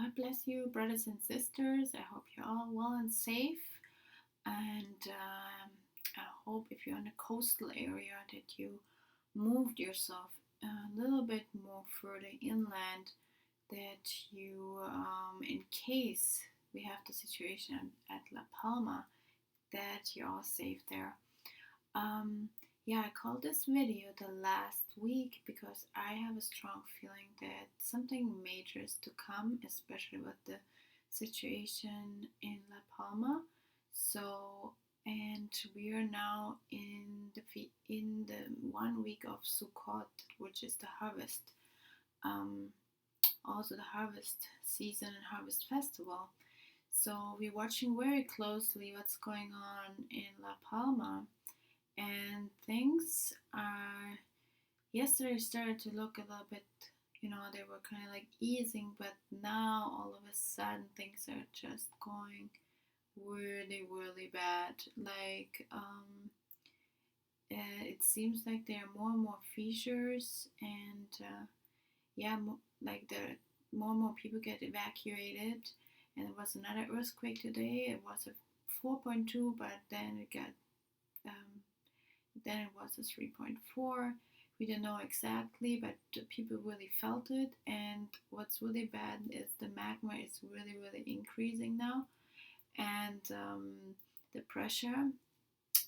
God bless you, brothers and sisters. I hope you're all well and safe. And I hope if you're in a coastal area that you moved yourself a little bit more further inland, that you, in case we have the situation at La Palma, that you're all safe there. Um, yeah, I called this video the last week because I have a strong feeling that something major is to come, especially with the situation in La Palma. So, and we are now in the 1 week of Sukkot, which is the harvest. Um, Also the harvest season and harvest festival. So we're watching very closely what's going on in La Palma, and things are yesterday started to look a little bit, they were kind of like easing, but now all of a sudden things are just going really really bad. Like it seems like there are more and more fissures, and yeah, like the more and more people get evacuated. And there was another earthquake today. It was a 4.2, but um, then it was a 3.4. We don't know exactly, but people really felt it. And what's really bad is the magma is really, really increasing now. And the pressure,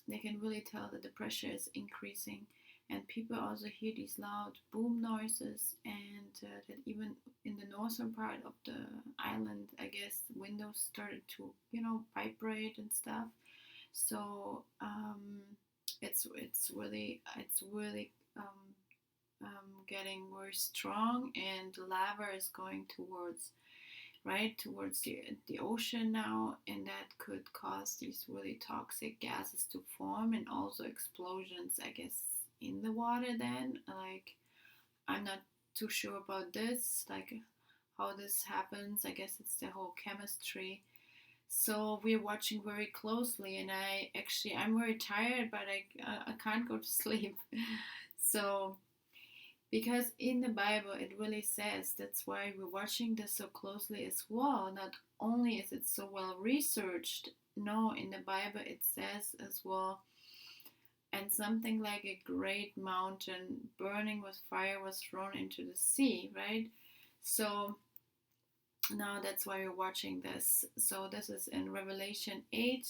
they can really tell that the pressure is increasing. And people also hear these loud boom noises, and that even in the northern part of the island, I guess windows started to, vibrate and stuff. So it's really getting more strong, and the lava is going towards the ocean now, and that could cause these really toxic gases to form, and also explosions, I guess, in the water. Then, like, I'm not too sure about this, like how this happens. I guess it's the whole chemistry. So we're watching very closely, and I'm very tired, but I can't go to sleep. So because in the Bible it really says, that's why we're watching this so closely as well. Not only is it so well researched, no, in the Bible it says as well, and something like a great mountain burning with fire was thrown into the sea, right? So now that's why you're watching this. So this is in Revelation 8.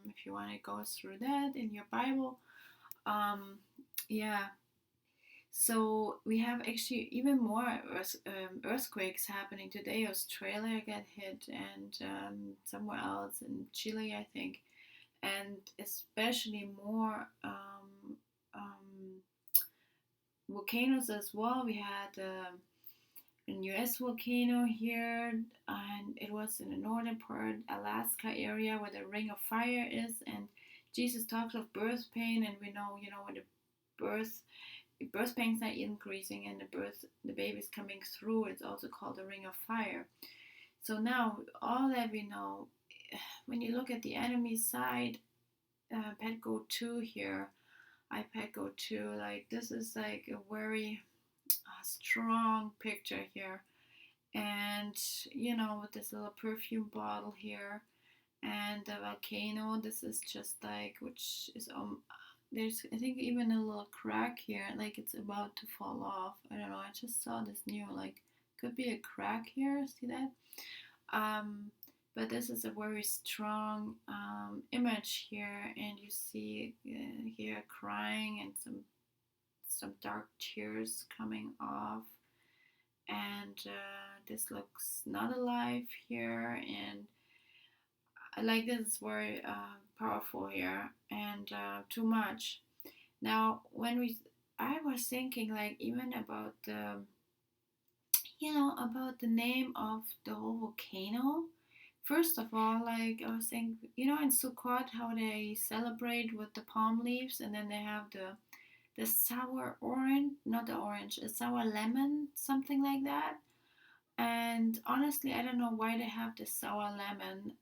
If you want to go through that in your Bible, um, yeah. So we have actually even more earthquakes happening today. Australia got hit, and somewhere else in Chile, I think, and especially more volcanoes as well. We had an US volcano here, and it was in the northern part, Alaska area, where the Ring of Fire is. And Jesus talks of birth pain, and we know, when the birth pain's not increasing and the baby's coming through, it's also called the Ring of Fire. So now all that we know, when you look at the enemy side, Petco 2 here, iPetco 2, like this is like a very strong picture here. And with this little perfume bottle here, and the volcano, this is just like, which is there's, I think, even a little crack here, like it's about to fall off. I don't know, I just saw this new, like, could be a crack here, see that? But this is a very strong image here, and you see here crying, and some dark tears coming off, and this looks not alive here, and I like this, is very powerful here, and too much. Now, I was thinking, like, even about the name of the whole volcano. First of all, like, I was thinking, in Sukkot, how they celebrate with the palm leaves, and then they have the sour orange, not the orange, a sour lemon, something like that. And honestly, I don't know why they have the sour lemon.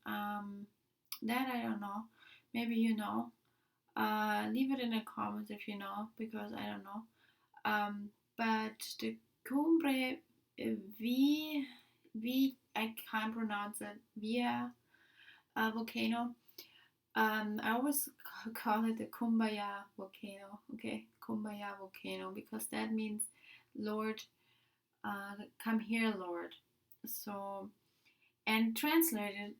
That I don't know. Maybe you know. Leave it in the comments if you know, because I don't know. But the Cumbre V I can't pronounce it, Via volcano. I always call it the Kumbaya volcano. Okay, Kumbaya volcano, because that means Lord, come here, Lord. So, and translated,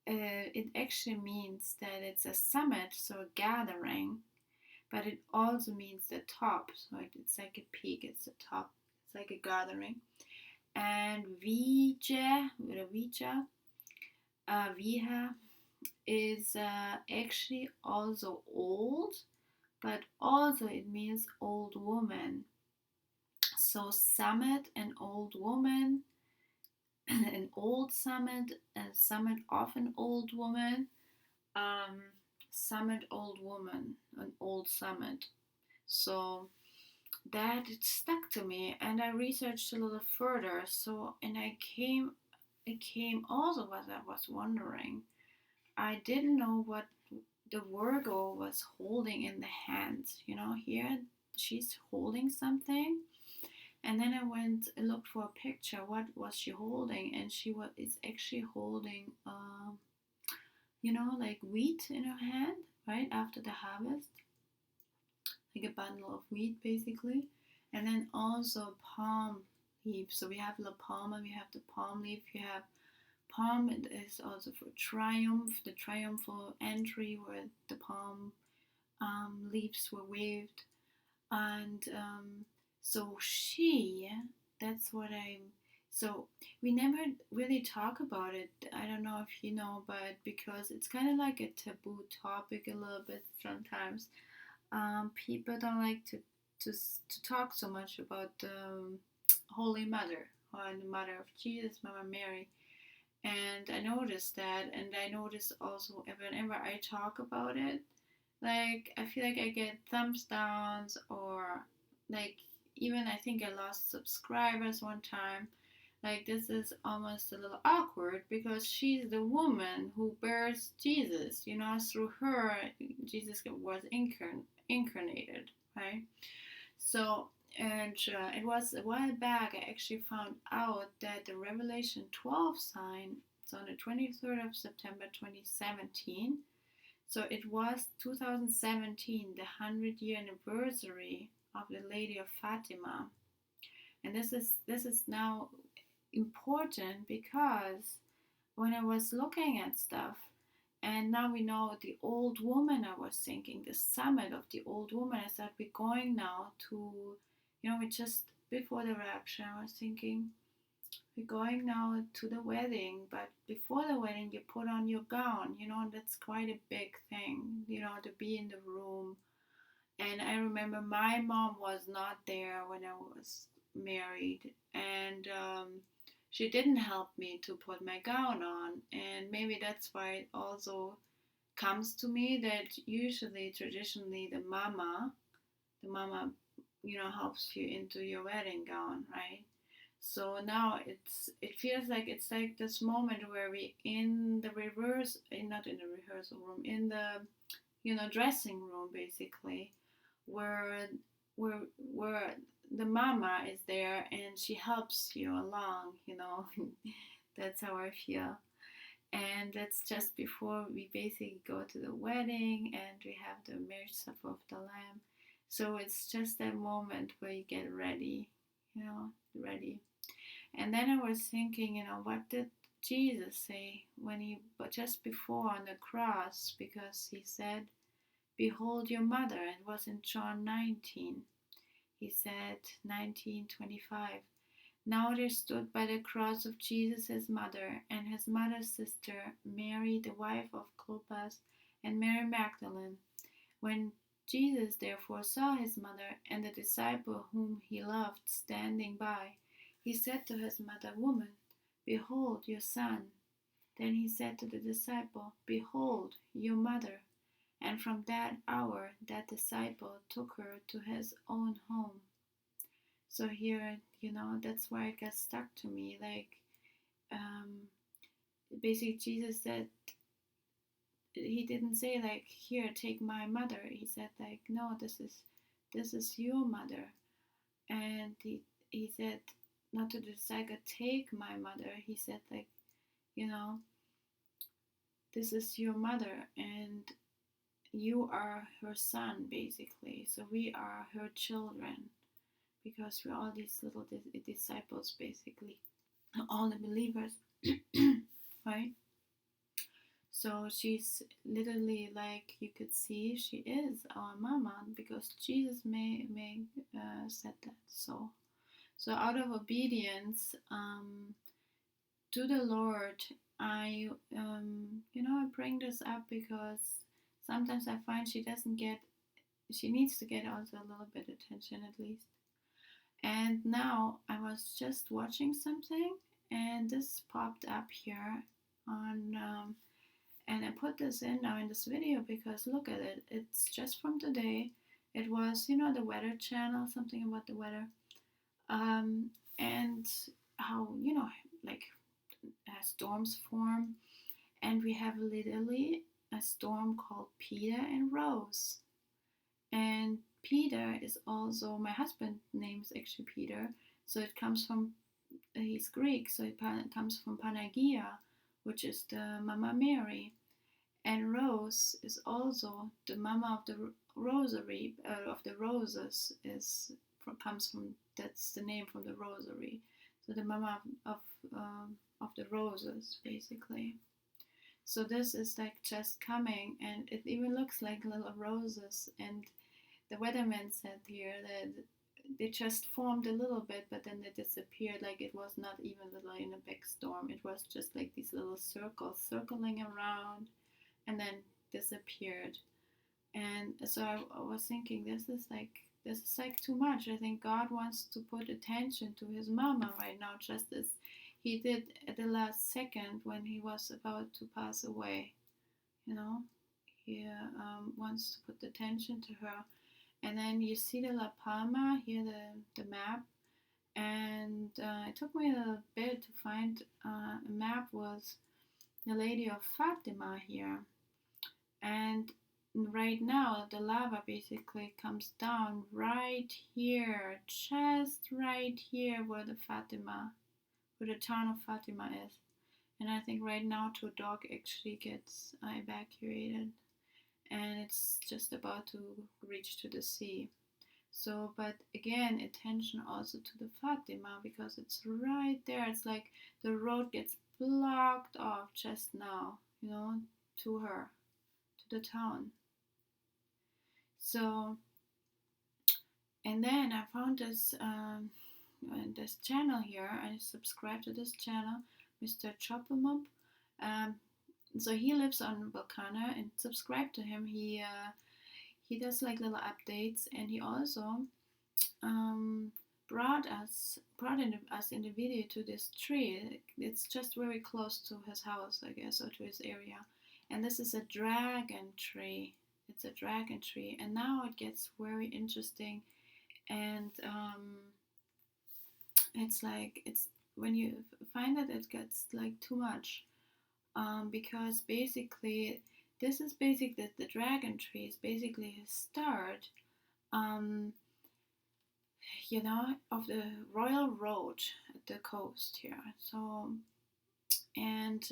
it actually means that it's a summit, so a gathering, but it also means the top. So it's like a peak, it's a top, it's like a gathering. And Vija, with a Vija, Viha, is actually also old, but also it means old woman. So summit, an old woman, an old summit, a summit of an old woman, um, summit old woman, an old summit. So that it stuck to me, and I researched a little further. So and it came also what I was wondering. I didn't know what the Virgo was holding in the hands. You know, here she's holding something, and then I went and looked for a picture. What was she holding? And she was is actually holding, like wheat in her hand, right after the harvest, like a bundle of wheat basically, and then also palm leaves. So we have La Palma, we have the palm leaf. You have palm. It is also for triumph, the triumphal entry where the palm leaves were waved. And so she, that's what I'm. So we never really talk about it. I don't know if you know, but because it's kind of like a taboo topic a little bit sometimes. People don't like to talk so much about the Holy Mother or the Mother of Jesus, Mama Mary. And I noticed that, and I noticed also whenever I talk about it, like I feel like I get thumbs downs, or like even I think I lost subscribers one time. Like this is almost a little awkward because she's the woman who bears Jesus. You know, through her, Jesus was incarnated, right? So, and it was a while back, I actually found out that the Revelation 12 sign, it's on the 23rd of September 2017. So it was 2017, the 100-year anniversary of the Lady of Fatima. And this is now important because when I was looking at stuff, and now we know the old woman, I was thinking the summit of the old woman. I thought we're going now to, we just before the rapture. I was thinking we're going now to the wedding, but before the wedding, you put on your gown. That's quite a big thing. To be in the room. And I remember my mom was not there when I was married, and she didn't help me to put my gown on. And maybe that's why it also comes to me that usually, traditionally, the mama, helps you into your wedding gown, right? So now it feels like it's like this moment where we in the reverse, not in the rehearsal room, in the dressing room basically, where where the mama is there and she helps you along. That's how I feel. And that's just before we basically go to the wedding and we have the marriage supper of the Lamb. So it's just that moment where you get ready, ready. And then I was thinking, what did Jesus say when but just before on the cross, because he said, "Behold your mother." It was in John 19. He said, 19:25. Now there stood by the cross of Jesus his mother, and his mother's sister, Mary, the wife of Clopas, and Mary Magdalene. When Jesus therefore saw his mother and the disciple whom he loved standing by, he said to his mother, "Woman, behold your son." Then he said to the disciple, "Behold your mother." And from that hour, that disciple took her to his own home. So here, that's why it got stuck to me. Like, basically, Jesus said, he didn't say like, "Here, take my mother." He said like, "No, this is your mother." And he said, not to the saga take my mother. He said like, you know, this is your mother and you are her son basically. So we are her children because we're all these little disciples basically, all the believers, right? So she's literally like you could see she is our mama because Jesus may said that. So out of obedience to the Lord, I I bring this up because sometimes I find she needs to get also a little bit attention at least. And now I was just watching something and this popped up here on and I put this in now in this video because look at it. It's just from today. It was, the weather channel, something about the weather. And how, like storms form. And we have literally a storm called Peter and Rose. And Peter is also, my husband's name is actually Peter. So it comes from, he's Greek, so it comes from Panagia, which is the Mama Mary. And Rose is also the Mama of the Rosary, of the roses, comes from, that's the name from the Rosary. So the Mama of the roses, basically. So this is like just coming, and it even looks like little roses. And the weatherman said here that they just formed a little bit, but then they disappeared. Like it was not even little in a big storm. It was just like these little circles circling around, and then disappeared. And so I was thinking, this is like too much. I think God wants to put attention to his mama right now, just as he did at the last second when he was about to pass away. He wants to put attention to her. And then you see the La Palma here, the map. And it took me a little bit to find a map was the Lady of Fatima here. And right now the lava basically comes down right here, just right here where the town of Fatima is. And I think right now Tudor actually gets evacuated and it's just about to reach to the sea. So, but again, attention also to the Fatima because it's right there. It's like the road gets blocked off just now, to her, to the town. So, and then I found this channel here. I subscribed to this channel, Mr. Chopemup. So he lives on Volcano, and subscribe to him. He does like little updates, and he also brought us in the video to this tree. It's just very close to his house, I guess, or to his area. And this is a dragon tree. It's a dragon tree, and now it gets very interesting. And it's when you find that it gets like too much, because basically this is basically the dragon tree is basically a start, of the royal road at the coast here. So, and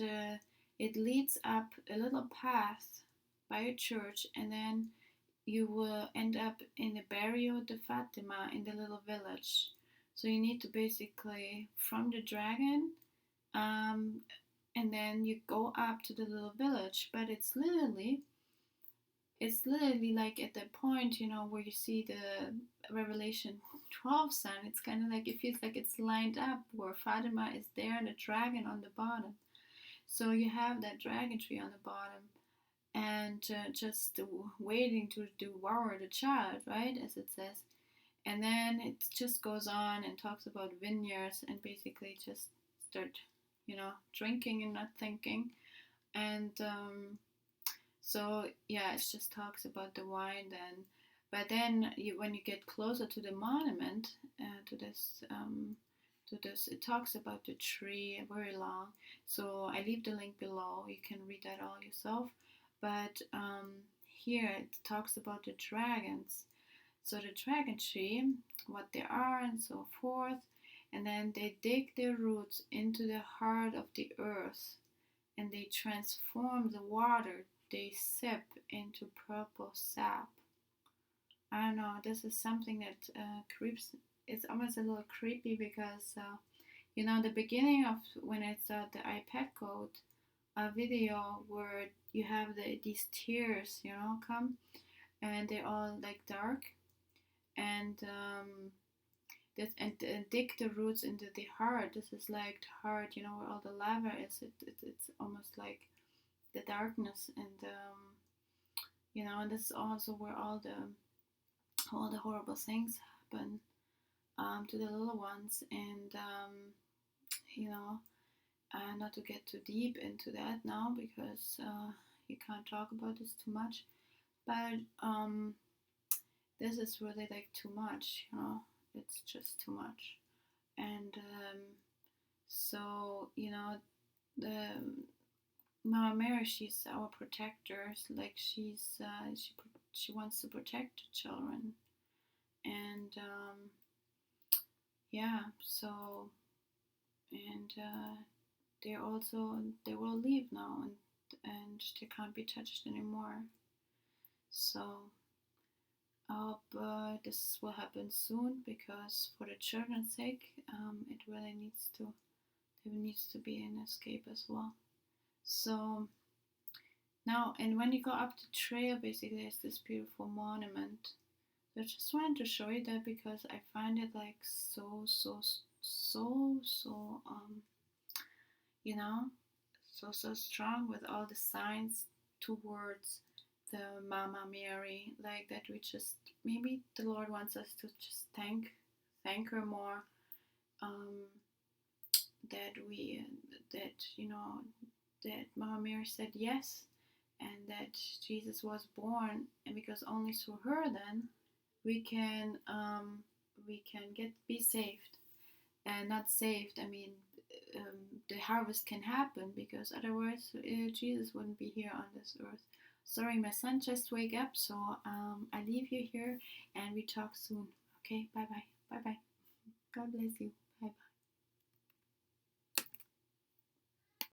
it leads up a little path by a church, and then you will end up in the Barrio de Fatima in the little village. So you need to basically from the dragon, and then you go up to the little village. But it's literally like at the point, where you see the Revelation 12 sign. It's kind of like it feels like it's lined up where Fatima is there and the dragon on the bottom. So you have that dragon tree on the bottom, and just waiting to devour the child, right, as it says. And then it just goes on and talks about vineyards and basically just start, drinking and not thinking. And so yeah, it just talks about the wine then. But then when you get closer to the monument, to this, it talks about the tree very long. So I leave the link below. You can read that all yourself. But here it talks about the dragons. So the dragon tree, what they are and so forth. and then they dig their roots into the heart of the earth, and they transform the water they sip into purple sap. I don't know, this is something that creeps. It's almost a little creepy because, the beginning of when I saw the iPad code, a video where you have these tears, come, and they're all like dark, and and dig the roots into the heart. This is like the heart, where all the lava is. It's almost like the darkness, and and this is also where all the horrible things happen to the little ones, and not to get too deep into that now because you can't talk about this too much, but this is really like too much, it's just too much, and so the Mama Mary, she's our protector, like she wants to protect the children, and yeah, so, and they will leave now, and they can't be touched anymore. So I hope this will happen soon, because for the children's sake, it really there needs to be an escape as well. So now, and when you go up the trail, basically there's this beautiful monument. So I just wanted to show you that because I find it like so you know, so strong, with all the signs towards the Mama Mary, like that we just, maybe the Lord wants us to just thank her more, um, that we that that Mama Mary said yes, and that Jesus was born, and because only through her then we can be saved, and not saved, I mean, the harvest can happen, because otherwise Jesus wouldn't be here on this earth. Sorry, my son just wake up, so I leave you here, and we talk soon. Okay, bye bye. God bless you.